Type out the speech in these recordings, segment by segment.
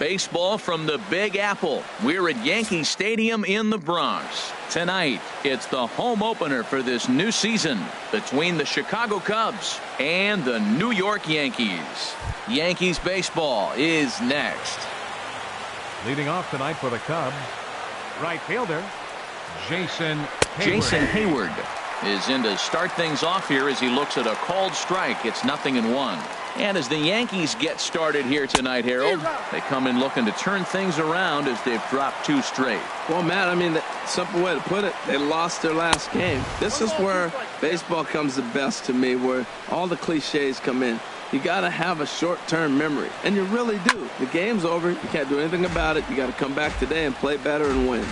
Baseball from the Big Apple. We're at Yankee Stadium in the Bronx. Tonight, it's the home opener for this new season between the Chicago Cubs and the New York Yankees. Yankees baseball is next. Leading off tonight for the Cubs, right fielder Jason Hayward is in to start things off here as he looks at a called strike. It's 0-1. And as the Yankees get started here tonight, Harold, they come in looking to turn things around as they've dropped 2 straight. Well, Matt, I mean, the simple way to put it, they lost their last game. This is where baseball comes the best to me, where all the cliches come in. You got to have a short-term memory, and you really do. The game's over. You can't do anything about it. You got to come back today and play better and win.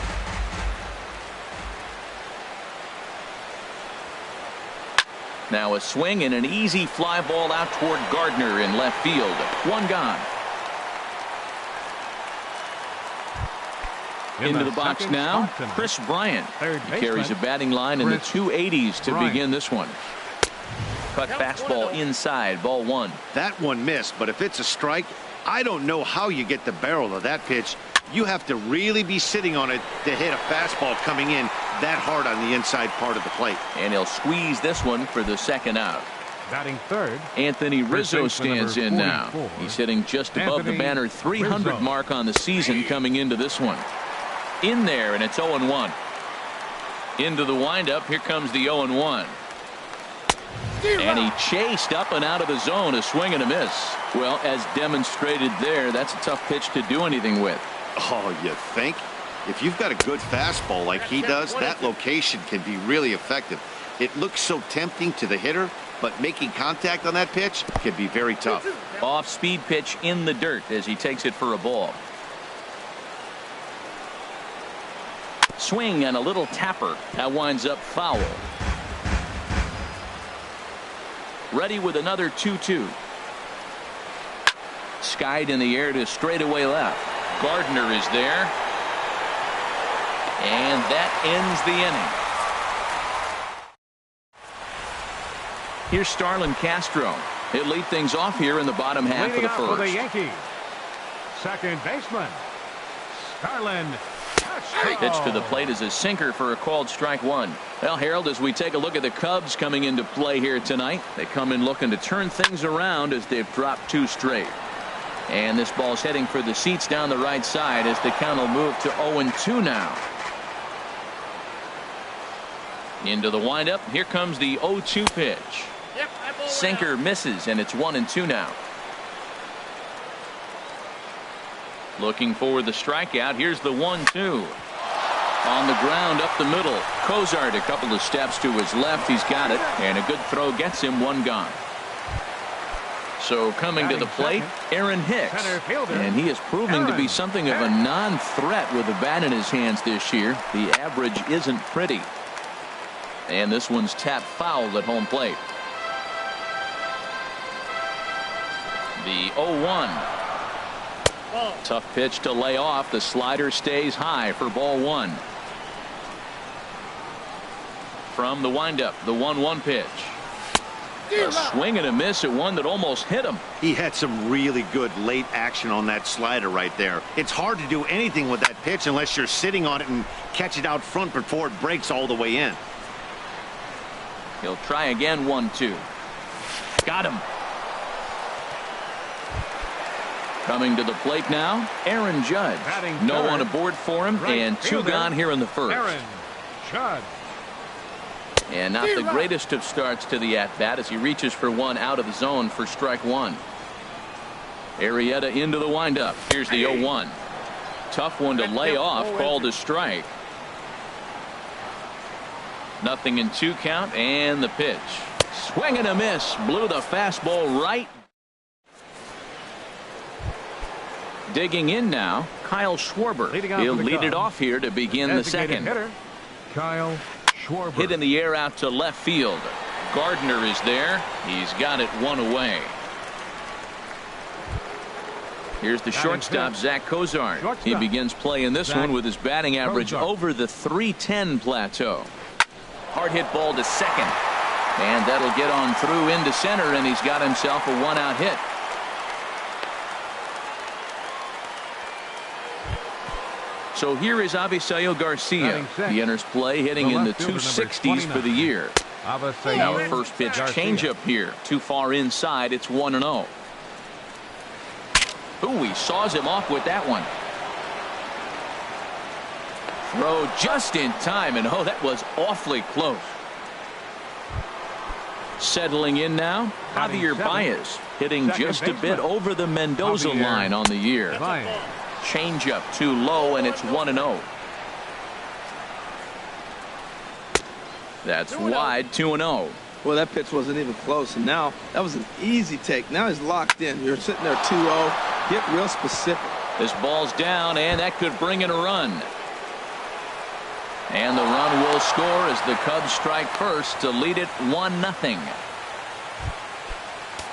Now a swing and an easy fly ball out toward Gardner in left field. 1 gone. Into the box now, Chris Bryant. He carries a batting line in the 280s to begin this one. Cut fastball inside, ball 1. That one missed, but if it's a strike, I don't know how you get the barrel of that pitch. You have to really be sitting on it to hit a fastball coming in that hard on the inside part of the plate. And he'll squeeze this one for the 2nd out. Batting third, Anthony Rizzo stands in now. He's hitting just above the banner 300 mark on the season coming into this one. In there, and it's 0-1. Into the windup, here comes the 0-1. And he chased up and out of the zone, a swing and a miss. Well, as demonstrated there, that's a tough pitch to do anything with. Oh, you think? If you've got a good fastball like he does, that location can be really effective. It looks so tempting to the hitter, but making contact on that pitch can be very tough. Off-speed pitch in the dirt as he takes it for a ball. Swing and a little tapper. That winds up foul. Ready with another 2-2. Skied in the air to straightaway left. Gardner is there. And that ends the inning. Here's Starlin Castro. He'll lead things off here in the bottom half of the first. For the Yankees, second baseman Starlin. Pitch to the plate is a sinker for a called strike 1. Well, Harold, as we take a look at the Cubs coming into play here tonight, they come in looking to turn things around as they've dropped 2 straight. And this ball's heading for the seats down the right side as the count will move to 0-2 now. Into the windup. Here comes the 0-2 pitch. Sinker misses, and it's 1-2 now. Looking for the strikeout. Here's the 1-2. On the ground up the middle. Cozart a couple of steps to his left. He's got it, and a good throw gets him 1 gone. So coming to the plate, Aaron Hicks. And he is proving to be something of a non-threat with the bat in his hands this year. The average isn't pretty. And this one's tapped foul at home plate. The 0-1. Tough pitch to lay off. The slider stays high for ball 1. From the windup, the 1-1 pitch. A swing and a miss at one that almost hit him. He had some really good late action on that slider right there. It's hard to do anything with that pitch unless you're sitting on it and catch it out front before it breaks all the way in. He'll try again. 1-2. Got him. Coming to the plate now, Aaron Judge. No one aboard for him, and 2 gone here in the first. Aaron Judge. And not the greatest of starts to the at-bat as he reaches for 1 out of the zone for strike 1. Arrieta into the windup. Here's the 0-1. Tough one to lay off, called a strike. 0-2 count, and the pitch. Swing and a miss. Blew the fastball right. Digging in now, Kyle Schwarber. He'll lead it off here to begin the second. Kyle Schwarber. Hit in the air out to left field. Gardner is there. He's got it 1 away. Here's the shortstop, Zach Cozart. He begins play in this one with his batting average over the .310 plateau. Hard hit ball to second. And that'll get on through into center, and he's got himself a 1-out hit. So here is Avisail Garcia. He enters play hitting in the 260s for the year. Now a first pitch changeup here. Too far inside. It's 1-0. Ooh, he saws him off with that one. Throw just in time, and oh, that was awfully close. Settling in now, Javier Baez hitting just a bit over the Mendoza line on the year. Changeup too low, and it's 1-0. That's wide, 2-0. Well, that pitch wasn't even close, and now that was an easy take. Now he's locked in. You're sitting there 2-0. Get real specific. This ball's down, and that could bring in a run. And the run will score as the Cubs strike first to lead it 1-0.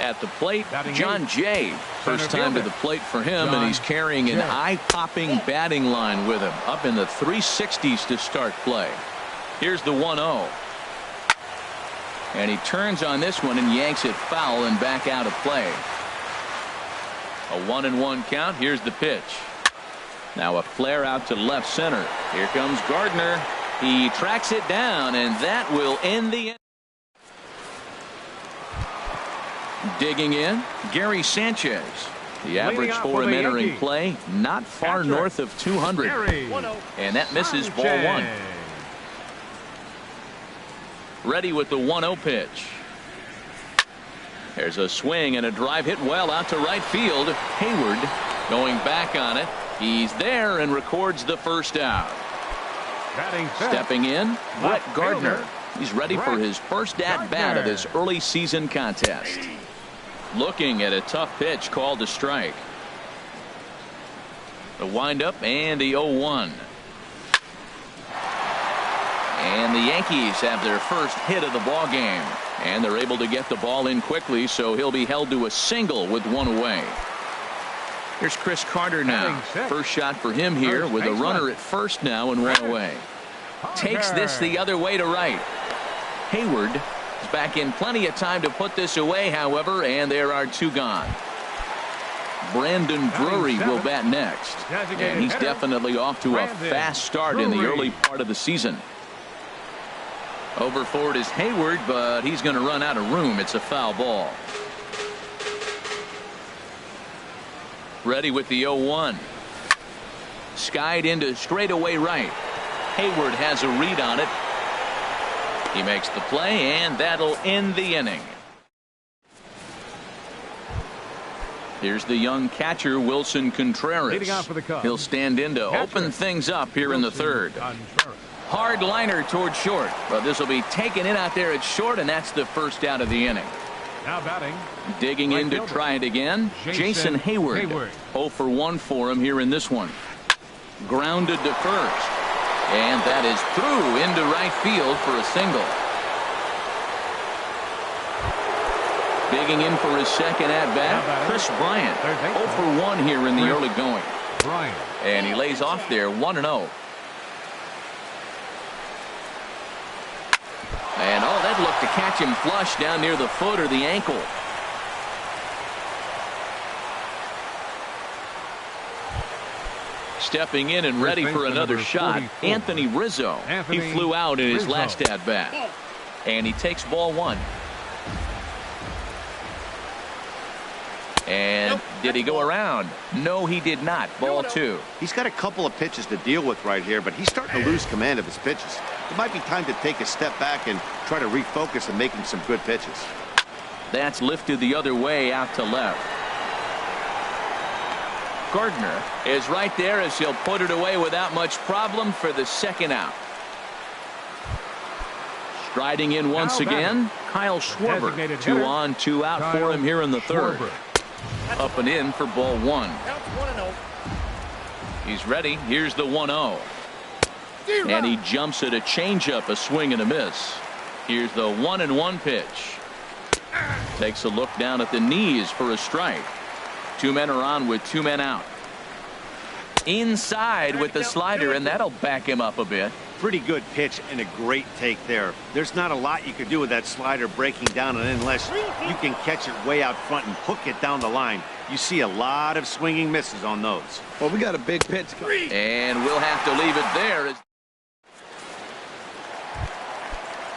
At the plate, John Jay. First time to the plate for him, and he's carrying an eye-popping batting line with him. Up in the 360s to start play. Here's the 1-0. And he turns on this one and yanks it foul and back out of play. A 1-1 count. Here's the pitch. Now a flare out to left center. Here comes Gardner. He tracks it down, and that will end the inning. Digging in, Gary Sanchez. The average for him entering play, not far north of 200. And that misses ball one. Ready with the 1-0 pitch. There's a swing and a drive hit well out to right field. Hayward going back on it. He's there and records the first out. Stepping in, Brett Gardner. He's ready for his first at-bat of this early season contest. Looking at a tough pitch called a strike. The windup and the 0-1. And the Yankees have their first hit of the ball game, and they're able to get the ball in quickly, so he'll be held to a single with one away. Here's Chris Carter now. First shot for him here with a runner at first now and one away. Takes this the other way to right. Hayward is back in plenty of time to put this away, however, and there are two gone. Brandon Drury will bat next, and he's definitely off to a fast start in the early part of the season. Over for it is Hayward, but he's going to run out of room. It's a foul ball. Ready with the 0-1. Skied into straightaway right. Hayward has a read on it. He makes the play, and that'll end the inning. Here's the young catcher, Wilson Contreras. He'll stand in to open things up here in the third. Hard liner toward short, but this will be taken in out there at short, and that's the first out of the inning. Now batting. Digging in to try it again, Jason Hayward. 0 for 1 for him here in this one. Grounded to first, and that is through into right field for a single. Digging in for his second at bat, Chris Bryant. 0 for 1 here in the early going. And he lays off there 1-0. And oh, that looked to catch him flush down near the foot or the ankle. Stepping in and ready for another shot, Anthony Rizzo. He flew out in his last at bat. And he takes ball one. And did he go around? No, he did not. Ball two. He's got a couple of pitches to deal with right here, but he's starting to lose command of his pitches. It might be time to take a step back and try to refocus on making some good pitches. That's lifted the other way out to left. Gardner is right there as he'll put it away without much problem for the second out. Striding in once again, Kyle Schwarber. 2 on, 2 out for him here in the third. Up and in for ball one. He's ready. Here's the 1-0. And he jumps at a changeup, a swing and a miss. Here's the 1-1 pitch. Takes a look down at the knees for a strike. 2 men are on with 2 men out. Inside with the slider, and that'll back him up a bit. Pretty good pitch and a great take there. There's not a lot you could do with that slider breaking down unless you can catch it way out front and hook it down the line. You see a lot of swinging misses on those. Well, we got a big pitch. And we'll have to leave it there.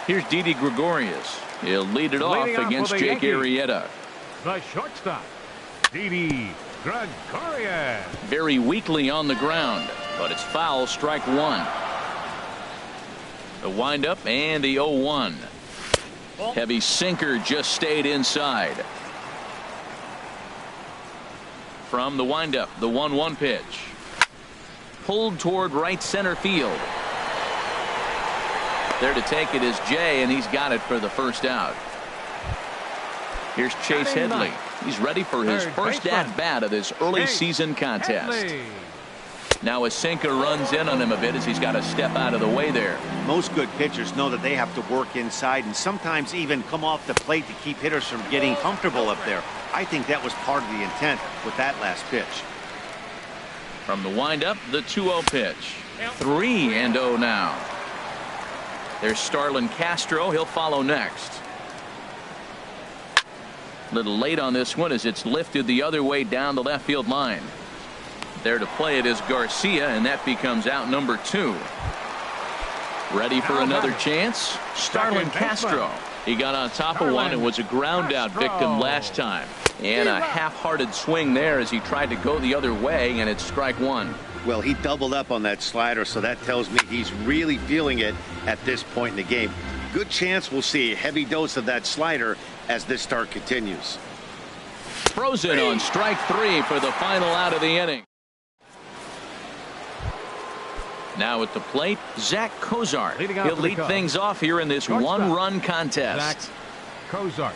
Here's Didi Gregorius. He'll lead it off against Jake Arrieta. The shortstop, Didi Gregorius. Very weakly on the ground, but it's foul, strike one. The windup and the 0-1. Heavy sinker just stayed inside. From the windup, the 1-1 pitch. Pulled toward right center field. There to take it is Jay, and he's got it for the first out. Here's Chase Headley. He's ready for his first at-bat of this early season contest. Now a sinker runs in on him a bit as he's got to step out of the way there. Most good pitchers know that they have to work inside and sometimes even come off the plate to keep hitters from getting comfortable up there. I think that was part of the intent with that last pitch. From the windup, the 2-0 pitch. 3-0 now. There's Starlin Castro. He'll follow next. Little late on this one as it's lifted the other way down the left field line. There to play it is Garcia, and that becomes out number 2. Ready for another chance? Starlin Castro. He got on top of one and was a ground out victim last time. And a half-hearted swing there as he tried to go the other way, and it's strike one. Well, he doubled up on that slider, so that tells me he's really feeling it at this point in the game. Good chance we'll see a heavy dose of that slider as this start continues. Frozen on strike 3 for the final out of the inning. Now at the plate, Zach Cozart. He'll lead things off here in this one-run contest. Zach Cozart.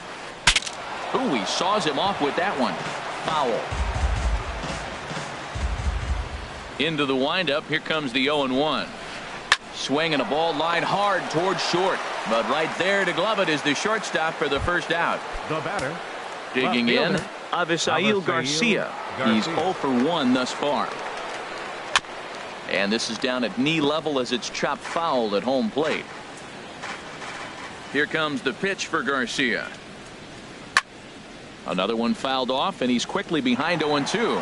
Ooh, he saws him off with that one. Foul. Into the windup. Here comes the 0-1. Swinging a ball line hard towards short. But right there to glove it is the shortstop for the first out. The batter. Digging in, Avisail Garcia. He's 0 for 1 thus far. And this is down at knee level as it's chopped foul at home plate. Here comes the pitch for Garcia. Another one fouled off, and he's quickly behind 0-2.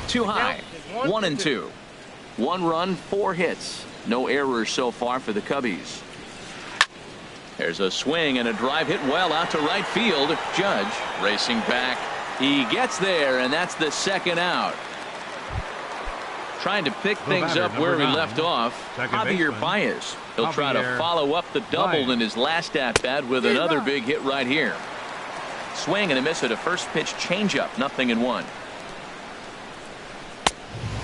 Too high. 1-2. 1 run, 4 hits. No errors so far for the Cubbies. There's a swing and a drive hit well out to right field. Judge racing back. He gets there, and that's the second out. Trying to pick things up where he left off. Javier Baez. He'll try to follow up the double in his last at-bat with another big hit right here. Swing and a miss at a first pitch changeup. 0-1.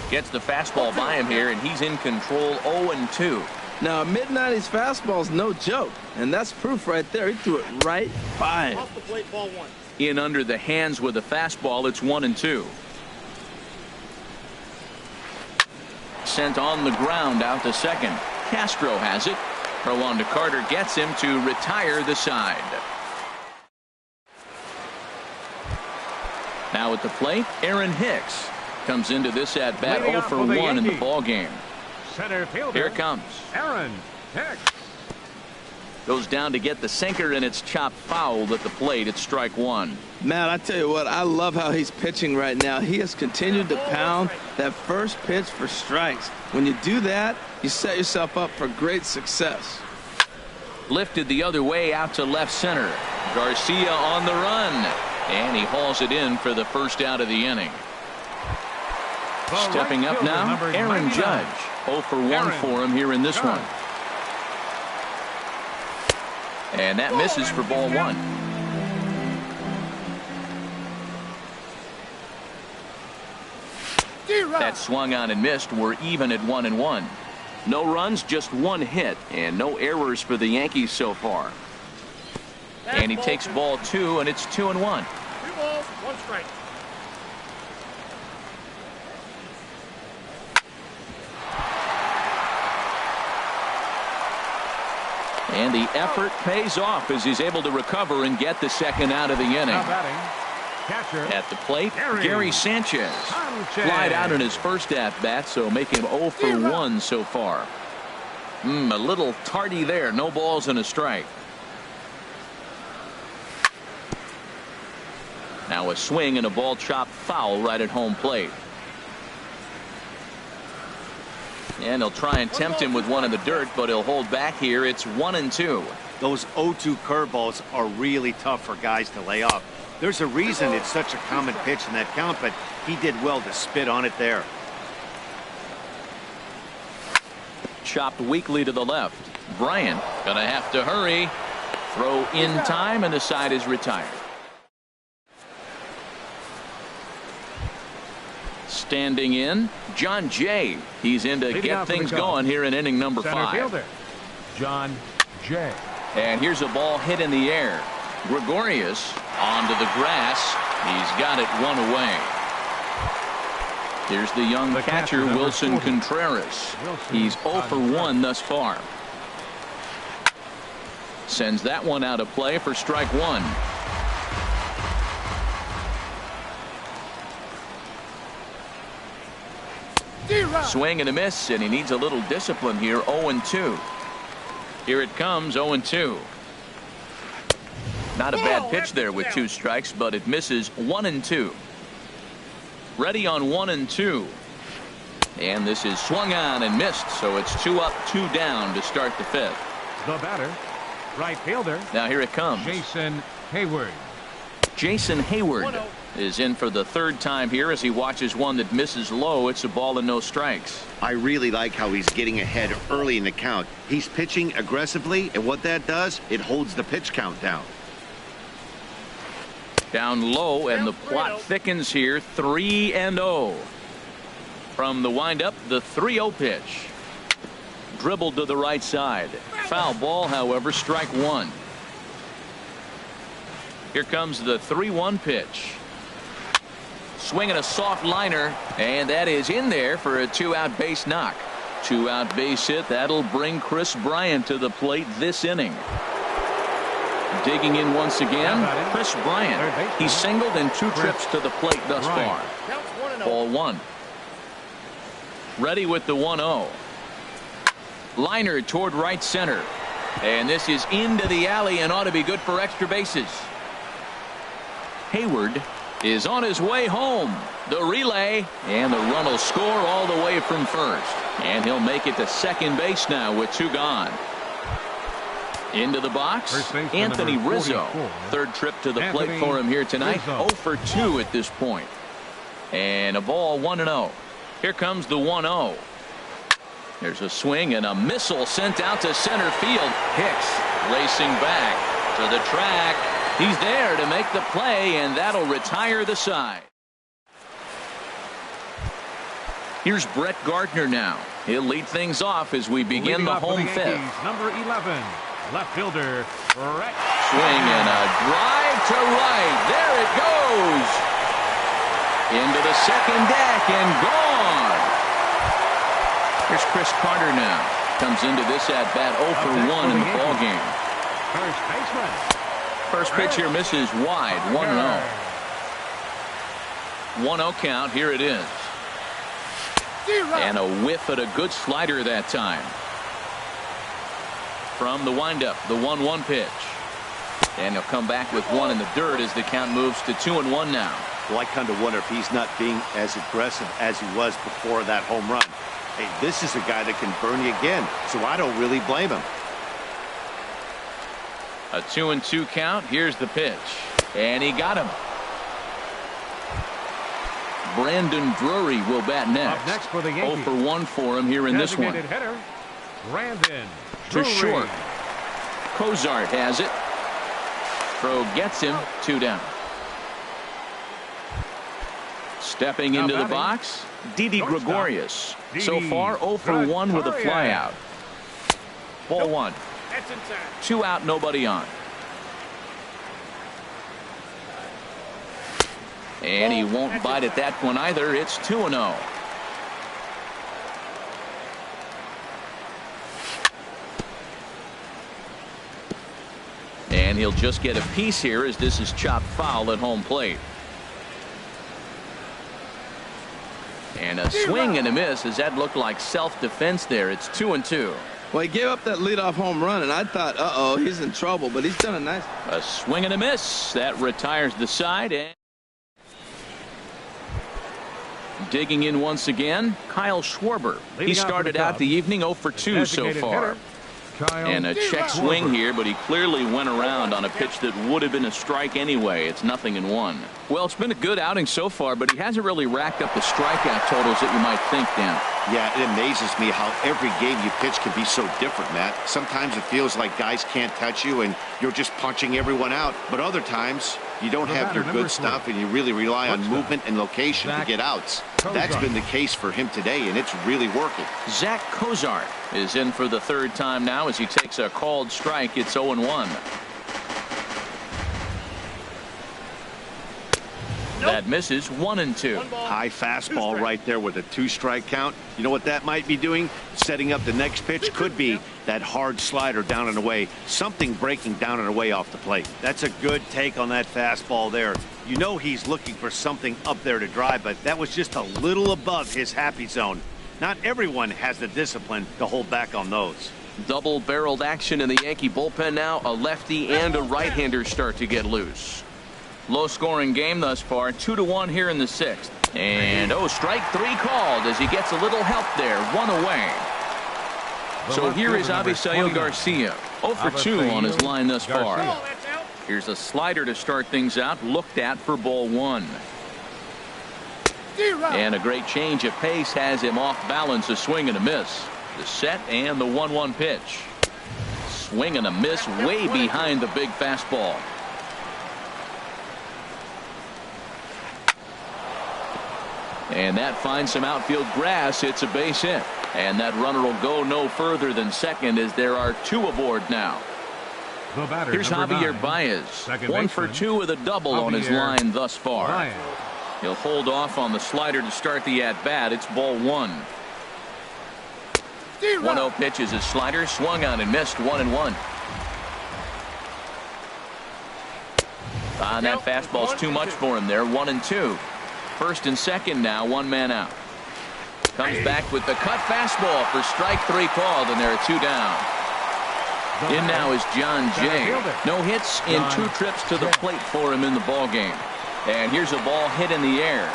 Gets the fastball by him here, and he's in control. 0-2. Now, a mid-90s fastball is no joke, and that's proof right there. He threw it right by him. Off the plate, ball 1. In under the hands with a fastball. It's 1-2. Sent on the ground out to second. Castro has it. Throw on to Carter gets him to retire the side. Now at the plate, Aaron Hicks comes into this at bat 0 for 1 in the ball game. Center fielder. Here it comes. Aaron Hicks. Goes down to get the sinker, and it's chopped foul at the plate. It's strike 1. Man, I tell you what, I love how he's pitching right now. He has continued to pound that first pitch for strikes. When you do that, you set yourself up for great success. Lifted the other way out to left center. Garcia on the run, and he hauls it in for the first out of the inning. Stepping up now, Aaron Judge. 0 for 1 for him here in this one. And that misses for ball 1. That swung on and missed. We're even at 1-1. No runs, just 1 hit, and no errors for the Yankees so far. And he takes ball 2, and it's 2-1. 2 balls, 1 strike. And the effort pays off as he's able to recover and get the second out of the inning. Now batting, catcher. At the plate, Gary Sanchez. Sanchez. Flied out in his first at-bat, so make him 0 for 1 so far. A little tardy there. No balls and a strike. Now a swing and a ball chopped foul right at home plate. And he'll try and tempt him with one in the dirt, but he'll hold back here. It's 1-2. Those 0-2 curveballs are really tough for guys to lay off. There's a reason it's such a common pitch in that count, but he did well to spit on it there. Chopped weakly to the left. Bryant gonna have to hurry. Throw in time, and the side is retired. Standing in, John Jay. He's in to get things going here in inning number 5. Fielder, John Jay. And here's a ball hit in the air. Gregorius onto the grass. He's got it one away. Here's the young catcher, Wilson Contreras. He's 0 for 1 thus far. Sends that one out of play for strike 1. Swing and a miss, and he needs a little discipline here. 0-2. Here it comes, 0-2. Not a bad pitch there with 2 strikes, but it misses. 1-2. Ready on 1-2. And this is swung on and missed, so it's 2 up, 2 down to start the 5th. The batter, right fielder. Now here it comes. Jason Hayward. Jason Hayward is in for the 3rd time here as he watches one that misses low. It's a ball and no strikes. I really like how he's getting ahead early in the count. He's pitching aggressively, and what that does, it holds the pitch count down. Down low, and the plot thickens here. 3-0. From the windup, the 3-0 pitch. Dribbled to the right side. Foul ball, however, strike 1. Here comes the 3-1 pitch. Swinging a soft liner, and that is in there for a 2-out base knock. 2-out base hit. That'll bring Chris Bryant to the plate this inning. Digging in once again, Chris Bryant. He's singled in 2 trips to the plate thus far. Ball 1. Ready with the 1-0. Liner toward right center. And this is into the alley and ought to be good for extra bases. Hayward is on his way home. The relay, and the run will score all the way from first. And he'll make it to second base now with 2 gone. Into the box, Anthony Rizzo. 3rd trip to the plate for him here tonight. 0 for 2 at this point. And a ball 1-0. Here comes the 1-0. There's a swing and a missile sent out to center field. Hicks racing back to the track. He's there to make the play, and that'll retire the side. Here's Brett Gardner now. He'll lead things off as we begin the home 5th. Number 11, left fielder, Brett. Swing and a drive to right. There it goes. Into the second deck and gone. Here's Chris Carter now. Comes into this at-bat 0 for 1 in the ballgame. First baseman. First pitch here misses wide. 1-0. 1-0 count. Here it is. And a whiff at a good slider that time. From the windup, the 1-1 pitch. And he'll come back with 1 in the dirt as the count moves to 2-1 now. Well, I kind of wonder if he's not being as aggressive as he was before that home run. Hey, this is a guy that can burn you again, so I don't really blame him. A 2-2 count. Here's the pitch. And he got him. Brandon Drury will bat next. Up next for the Yankees. 0 for 1 for him here in this one. Designated hitter, Brandon To Drury. short. Cozart has it. Throw gets him. 2 down. Stepping into the box, Didi Gregorius. So far 0 for 1 with a flyout. Ball 1. 2 out, nobody on. And he won't bite at that one either. It's 2-0. And he'll just get a piece here as this is chopped foul at home plate. And a swing and a miss as that looked like self-defense there. It's 2-2. Well, he gave up that leadoff home run, and I thought, uh-oh, he's in trouble, but he's done a nice. A swing and a miss. That retires the side. And digging in once again, Kyle Schwarber. He started out the evening 0 for 2 so far. And a check swing here, but he clearly went around on a pitch that would have been a strike anyway. It's 0-1. Well, it's been a good outing so far, but he hasn't really racked up the strikeout totals that you might think, Dan. Yeah, it amazes me how every game you pitch can be so different, Matt. Sometimes it feels like guys can't touch you and you're just punching everyone out. But other times you don't have your good stuff and you really rely on movement and location to get outs. That's been the case for him today, and it's really working. Zach Cozart is in for the third time now as he takes a called strike. It's 0-1. That misses 1-2. High fastball right there with a 2-strike count. You know what that might be doing? Setting up the next pitch. Could be that hard slider down and away. Something breaking down and away off the plate. That's a good take on that fastball there. You know he's looking for something up there to drive, but that was just a little above his happy zone. Not everyone has the discipline to hold back on those. Double-barreled action in the Yankee bullpen now. A lefty and a right-hander start to get loose. Low-scoring game thus far. 2-1 here in the 6th. And, strike 3 called as he gets a little help there. 1 away. So here is Avisail Garcia. 0 for 2 on his line thus far. Here's a slider to start things out. Looked at for ball 1. And a great change of pace has him off balance. A swing and a miss. The set and the 1-1 pitch. Swing and a miss way behind the big fastball. And that finds some outfield grass. It's a base hit. And that runner will go no further than second as there are 2 aboard now. Here's Javier Baez. 1 for 2 with a double on his line thus far. He'll hold off on the slider to start the at-bat. It's ball 1. 1-0 pitch is a slider. Swung on and missed. 1-1. That fastball's too much for him there. 1-2. First and second now, 1 man out. Comes back with the cut fastball for strike 3 called, and there are 2 down. In now is John Jay. No hits in 2 trips to the plate for him in the ball game. And here's a ball hit in the air,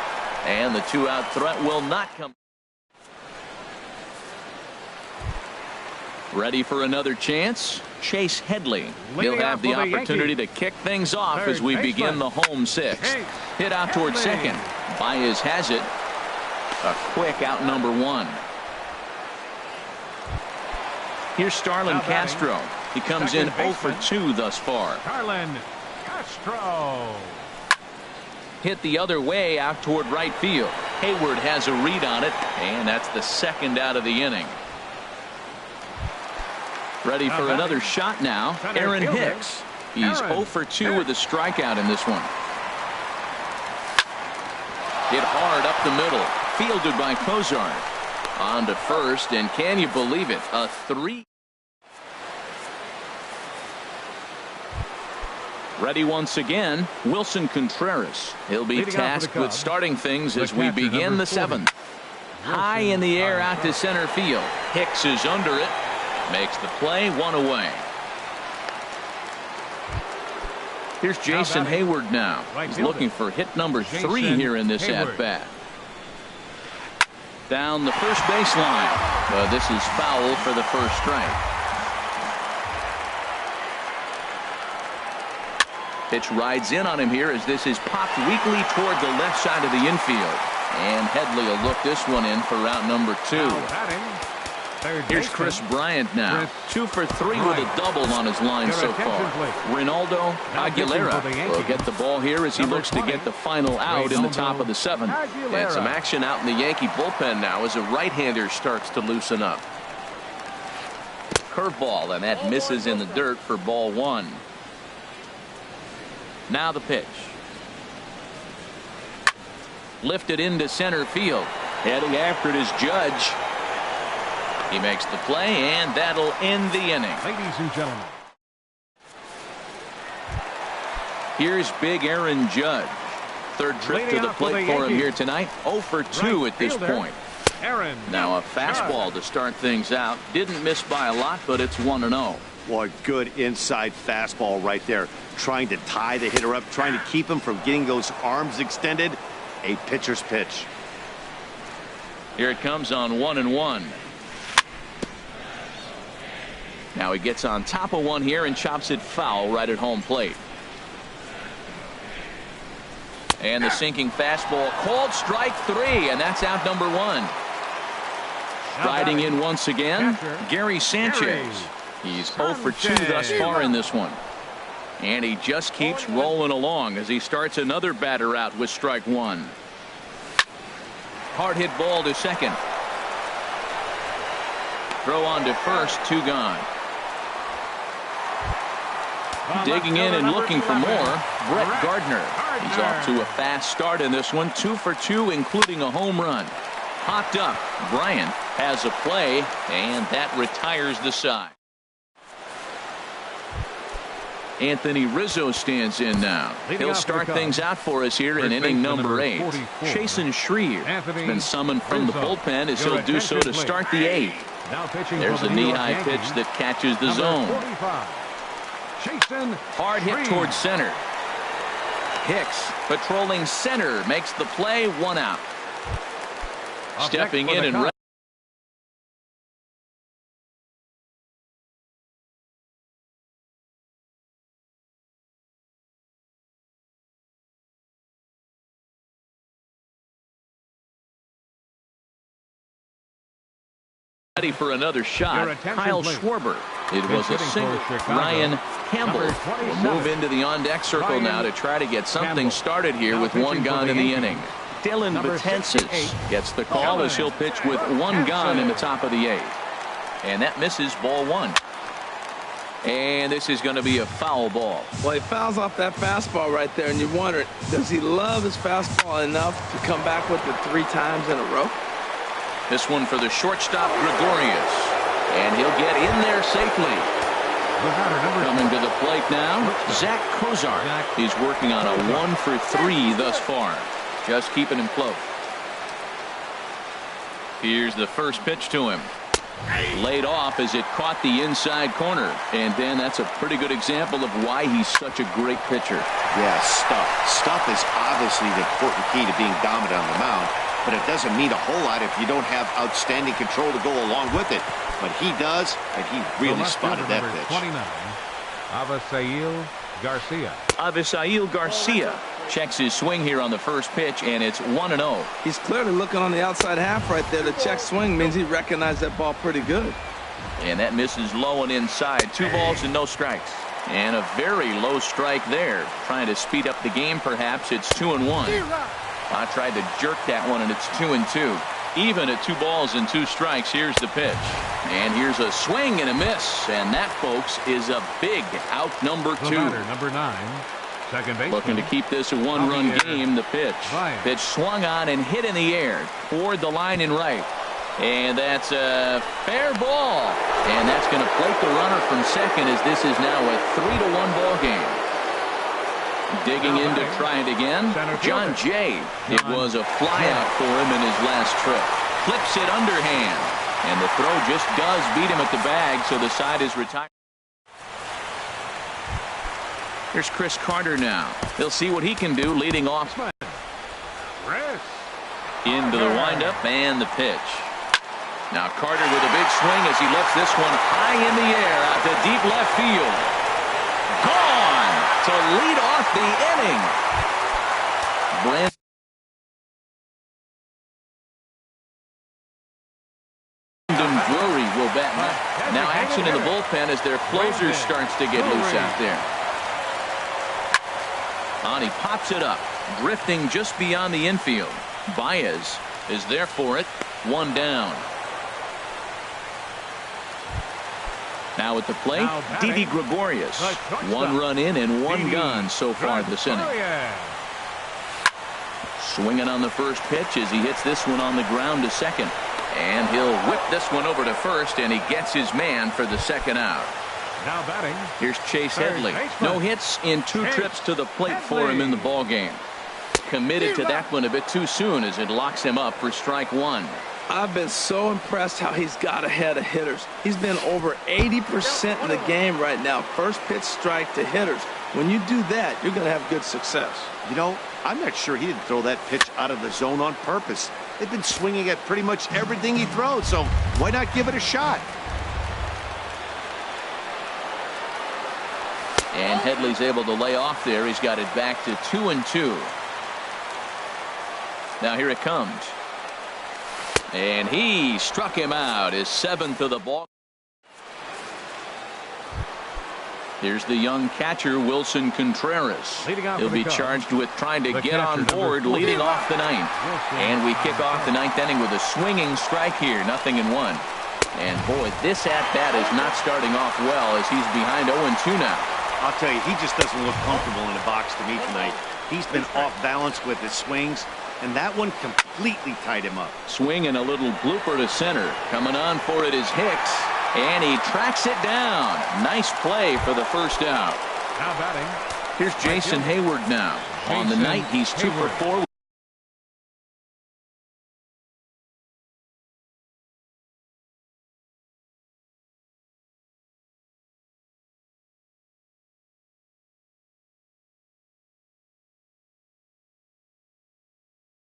and the 2-out threat will not come. Ready for another chance? Chase Headley. He'll have the opportunity to kick things off as we begin the home 6th. Hit out towards second. Baez has it. A quick out number 1. Here's Starlin Castro. He comes in 0 for 2 thus far. Starlin Castro. Hit the other way out toward right field. Hayward has a read on it, and that's the 2nd out of the inning. Ready for another shot now. Aaron Hicks. He's 0 for 2 with a strikeout in this one. Hit hard up the middle. Fielded by Cozart. On to first, and can you believe it? A 3. Ready once again, Wilson Contreras. He'll be tasked with starting things as we begin the 7th. High in the air out to center field. Hicks is under it. Makes the play. 1 away. Here's Jason Hayward now. He's looking for hit number 3 here in this at-bat. Down the first baseline. This is foul for the first strike. Pitch rides in on him here as this is popped weakly toward the left side of the infield. And Headley will look this one in for route number 2. Here's Chris Bryant now. 2 for 3 with a double on his line so far. Ronaldo Aguilera will get the ball here as he looks to get the final out in the top of the 7th. And some action out in the Yankee bullpen now as a right-hander starts to loosen up. Curveball, and that misses in the dirt for ball 1. Now the pitch. Lifted into center field. Heading after it is Judge. He makes the play, and that'll end the inning. Ladies and gentlemen. Here's big Aaron Judge. Third trip to the plate for him here tonight. 0 for 2 at this point. Now a fastball to start things out. Didn't miss by a lot, but it's 1-0. Boy, good inside fastball right there. Trying to tie the hitter up, trying to keep him from getting those arms extended. A pitcher's pitch. Here it comes on 1-1. Now he gets on top of one here and chops it foul right at home plate. And the sinking fastball called strike 3, and that's out number 1. Riding in once again, Gary Sanchez. He's 0 for 2 thus far in this one. And he just keeps rolling along as he starts another batter out with strike 1. Hard hit ball to second. Throw on to first, 2 gone. Digging in and looking for more, Brett Gardner. He's off to a fast start in this one, 2 for 2, including a home run. Hopped up, Bryant has a play, and that retires the side. Anthony Rizzo stands in now. He'll start things out for us here in inning number 8. Chasen Shreve has been summoned from the bullpen as he'll do so to start the 8th. There's a knee-high pitch that catches the zone. Hard hit towards center. Hicks patrolling center makes the play, 1 out. Stepping in and ready for another shot. Kyle Schwarber. It was a single. Ryan Campbell will move into the on-deck circle now to try to get something started here with 1 gone in the inning. Dylan Betances gets the call as he'll pitch with 1 gone in the top of the 8th. And that misses, ball 1. And this is going to be a foul ball. Well, he fouls off that fastball right there, and you wonder, does he love his fastball enough to come back with it 3 times in a row? This one for the shortstop, Gregorius. And he'll get in there safely. Coming to the plate now, Zach Kozar. He's working on a 1 for 3 thus far. Just keeping him close. Here's the first pitch to him. Laid off as it caught the inside corner. And then that's a pretty good example of why he's such a great pitcher. Yeah, stuff. Stuff is obviously the important key to being dominant on the mound. But it doesn't mean a whole lot if you don't have outstanding control to go along with it. But he does, and he really spotted that pitch. 29, Avisail Garcia. Avisail Garcia checks his swing here on the first pitch, and it's 1-0. He's clearly looking on the outside half right there. The check swing means he recognized that ball pretty good. And that misses low and inside. 2 balls and no strikes. And a very low strike there. Trying to speed up the game, perhaps. It's 2-1. I tried to jerk that one, and it's 2-2. Even at 2 balls and 2 strikes, here's the pitch. And here's a swing and a miss. And that, folks, is a big out number 2. Number 9, second base. Looking to keep this a 1-run game. The pitch. Pitch swung on and hit in the air toward the line and right. And that's a fair ball. And that's going to plate the runner from second as this is now a 3-1 ball game. Digging in to try it again, John Jay. It was a flyout for him in his last trip. Flips it underhand. And the throw just does beat him at the bag, so the side is retired. Here's Chris Carter now. He'll see what he can do leading off. Into the windup and the pitch. Now Carter with a big swing as he lets this one high in the air out to deep left field. Gone to lead off the inning. Brandon Drury will bat now. Action in the bullpen as their closer starts to get loose out there. And he pops it up, drifting just beyond the infield. Baez is there for it. 1 down. Now at the plate, Didi Gregorius. 1 run in and 1 gone so far this inning. Swinging on the first pitch as he hits this one on the ground to second. And he'll whip this one over to first, and he gets his man for the second out. Now batting. Here's Chase Headley. No hits in 2 trips to the plate for him in the ball game. Committed to that one a bit too soon as it locks him up for strike 1. I've been so impressed how he's got ahead of hitters. He's been over 80% in the game right now. First pitch strike to hitters. When you do that, you're going to have good success. You know, I'm not sure he didn't throw that pitch out of the zone on purpose. They've been swinging at pretty much everything he throws, so why not give it a shot? And Headley's able to lay off there. He's got it back to 2-2. Now here it comes. And he struck him out, his 7th of the ball. Here's the young catcher, Wilson Contreras. He'll be charged with trying to get on board, leading off the 9th. And we kick off the 9th inning with a swinging strike here, 0-1. And boy, this at-bat is not starting off well as he's behind 0-2 now. I'll tell you, he just doesn't look comfortable in the box to me tonight. He's been off balance with his swings, and that one completely tied him up. Swing and a little blooper to center. Coming on for it is Hicks, and he tracks it down. Nice play for the first out. Now batting. Here's Jason Hayward now. On the night, he's 2 for 4.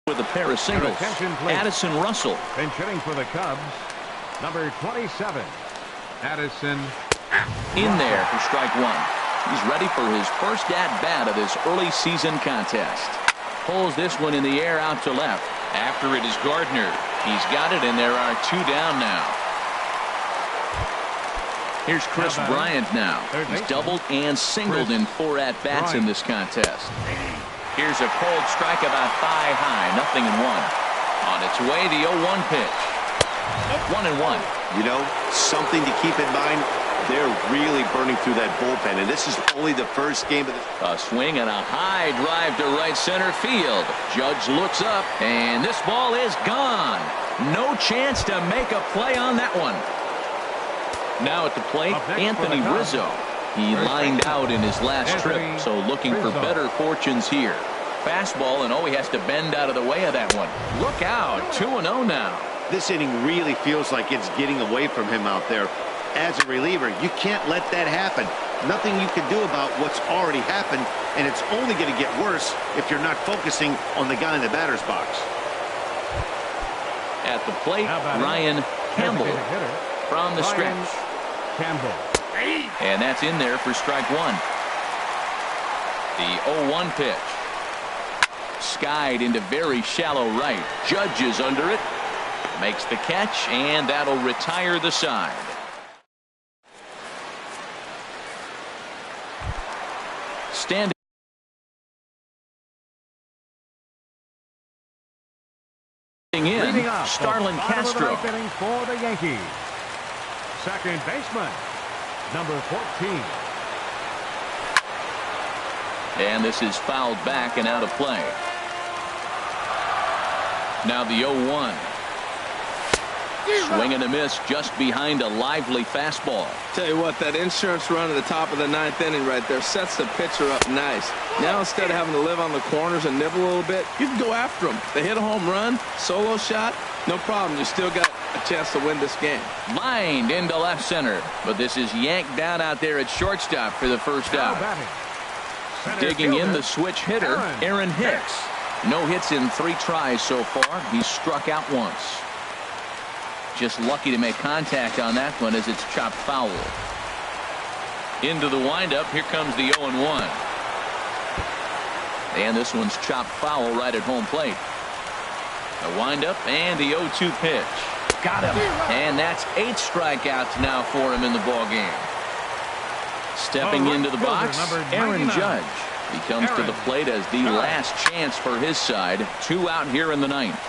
With a pair of singles. Addison Russell. Pinch hitting for the Cubs, number 27, Addison. In there for strike 1. He's ready for his first at-bat of this early season contest. Pulls this one in the air out to left. After it is Gardner. He's got it, and there are 2 down now. Here's Chris Bryant now. He's doubled and singled in 4 at-bats in this contest. Here's a cold strike about thigh high, 0-1. On its way, the 0-1 pitch. 1-1. You know, something to keep in mind, they're really burning through that bullpen, and this is only the first game of the... A swing and a high drive to right center field. Judge looks up, and this ball is gone. No chance to make a play on that one. Now at the plate, Anthony Rizzo. He lined out in his last trip, so looking for better fortunes here. Fastball, and he has to bend out of the way of that one. Look out, 2-0 now. This inning really feels like it's getting away from him out there. As a reliever, you can't let that happen. Nothing you can do about what's already happened, and it's only going to get worse if you're not focusing on the guy in the batter's box. At the plate, Ryan Campbell from the stretch. And that's in there for strike 1. The 0-1 pitch. Skied into very shallow right. Judge is under it. Makes the catch, and that'll retire the side. Standing in, Starlin Castro. For the Yankees, second baseman, number 14. And this is fouled back and out of play. Now the 0-1. Swing and a miss just behind a lively fastball. Tell you what, that insurance run at the top of the 9th inning right there sets the pitcher up nice. Now instead of having to live on the corners and nibble a little bit, you can go after them. They hit a home run, solo shot, no problem. You still got a chance to win this game. Lined into left center, but this is yanked down out there at shortstop for the first out. Digging in the switch hitter, Aaron Hicks. No hits in 3 tries so far. He's struck out once. Just lucky to make contact on that one as it's chopped foul. Into the windup. Here comes the 0-1. And this one's chopped foul right at home plate. A windup and the 0-2 pitch. Got him. And that's 8 strikeouts now for him in the ball game. Stepping into the box, Aaron Judge. He comes to the plate as the last chance for his side. 2 out here in the 9th.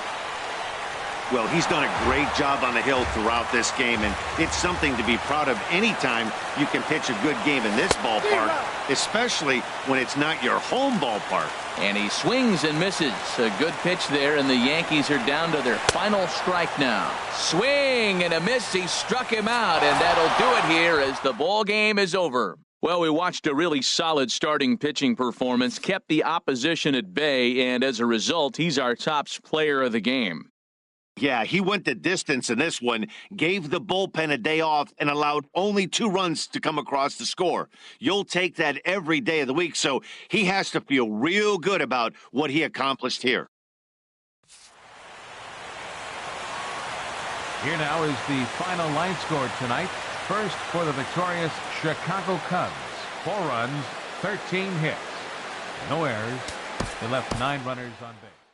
Well, he's done a great job on the hill throughout this game, and it's something to be proud of anytime you can pitch a good game in this ballpark, especially when it's not your home ballpark. And he swings and misses. A good pitch there, and the Yankees are down to their final strike now. Swing and a miss. He struck him out, and that'll do it here as the ball game is over. Well, we watched a really solid starting pitching performance, kept the opposition at bay, and as a result, he's our top player of the game. Yeah, he went the distance in this one, gave the bullpen a day off, and allowed only 2 runs to come across the score. You'll take that every day of the week, so he has to feel real good about what he accomplished here. Here now is the final line score tonight. First for the victorious Chicago Cubs. 4 runs, 13 hits. No errors. They left 9 runners on base.